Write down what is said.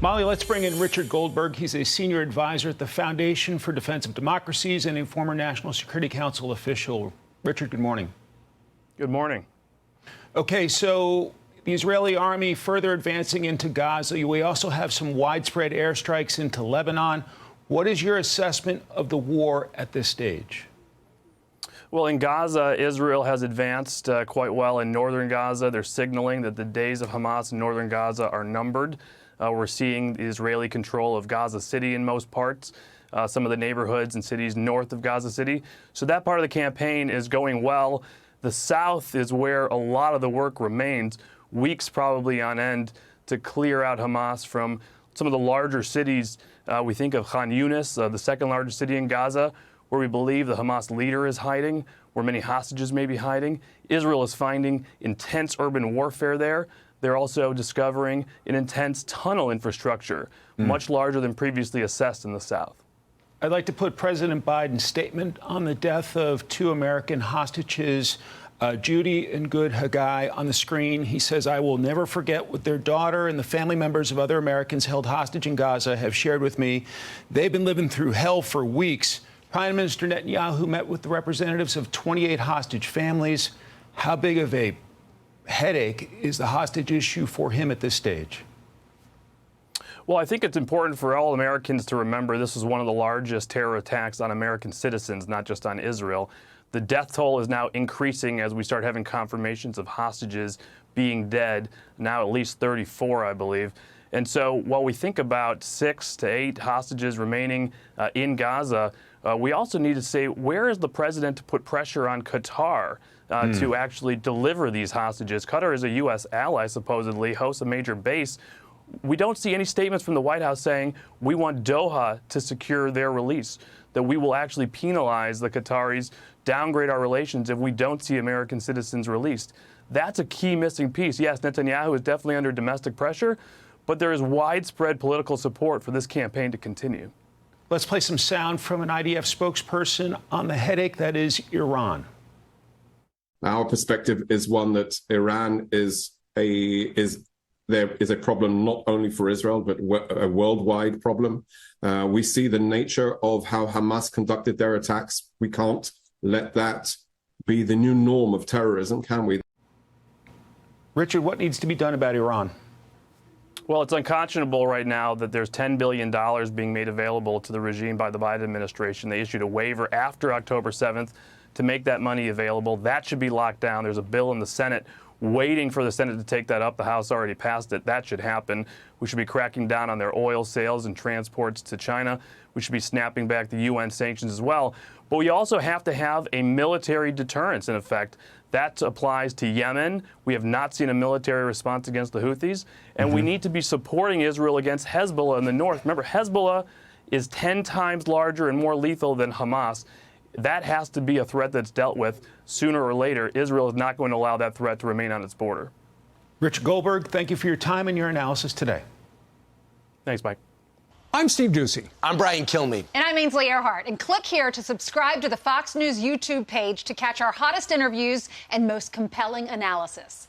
Molly, let's bring in Richard Goldberg. He's a senior advisor at the Foundation for Defense of Democracies and a former National Security Council official. Richard, good morning. Good morning. Okay, so the Israeli army further advancing into Gaza. We also have some widespread airstrikes into Lebanon. What is your assessment of the war at this stage? Well, in Gaza, Israel has advanced quite well in northern Gaza. They're signaling that the days of Hamas in northern Gaza are numbered. We're seeing the Israeli control of Gaza City in most parts, some of the neighborhoods and cities north of Gaza City. So that part of the campaign is going well. The south is where a lot of the work remains, weeks probably on end, to clear out Hamas from some of the larger cities. We think of Khan Yunis, the second largest city in Gaza, where we believe the Hamas leader is hiding, where many hostages may be hiding. Israel is finding intense urban warfare there. They're also discovering an intense tunnel infrastructure, much larger than previously assessed in the south. I'd like to put President Biden's statement on the death of two American hostages, Judy and Good Haggai, on the screen. He says, "I will never forget what their daughter and the family members of other Americans held hostage in Gaza have shared with me. They've been living through hell for weeks." Prime Minister Netanyahu met with the representatives of 28 hostage families. How big of a headache is the hostage issue for him at this stage? Well, I think it's important for all Americans to remember this is one of the largest terror attacks on American citizens, not just on Israel. The death toll is now increasing as we start having confirmations of hostages being dead, now at least 34, I believe. And so while we think about 6 to 8 hostages remaining in Gaza, we also need to say, where is the president to put pressure on Qatar to actually deliver these hostages? Qatar is a U.S. ally, supposedly, hosts a major base. We don't see any statements from the White House saying we want Doha to secure their release, that we will actually penalize the Qataris, downgrade our relations if we don't see American citizens released. That's a key missing piece. Yes, Netanyahu is definitely under domestic pressure, but there is widespread political support for this campaign to continue. Let's play some sound from an IDF spokesperson on the headache that is Iran. Our perspective is one that Iran is a problem not only for Israel, but a worldwide problem. We see the nature of how Hamas conducted their attacks. We can't let that be the new norm of terrorism, can we? Richard, what needs to be done about Iran? Well, it's unconscionable right now that there's $10 billion being made available to the regime by the Biden administration. They issued a waiver after October 7th to make that money available. That should be locked down. There's a bill in the Senate waiting for the Senate to take that up. The House already passed it. That should happen. We should be cracking down on their oil sales and transports to China. We should be snapping back the UN sanctions as well. But we also have to have a military deterrence in effect. That applies to Yemen. We have not seen a military response against the Houthis. And we need to be supporting Israel against Hezbollah in the north. Remember, Hezbollah is 10 times larger and more lethal than Hamas. That has to be a threat that's dealt with sooner or later. Israel is not going to allow that threat to remain on its border. Richard Goldberg, thank you for your time and your analysis today. Thanks, Mike. I'm Steve Doocy. I'm Brian Kilmeade. And I'm Ainsley Earhart. And click here to subscribe to the Fox News YouTube page to catch our hottest interviews and most compelling analysis.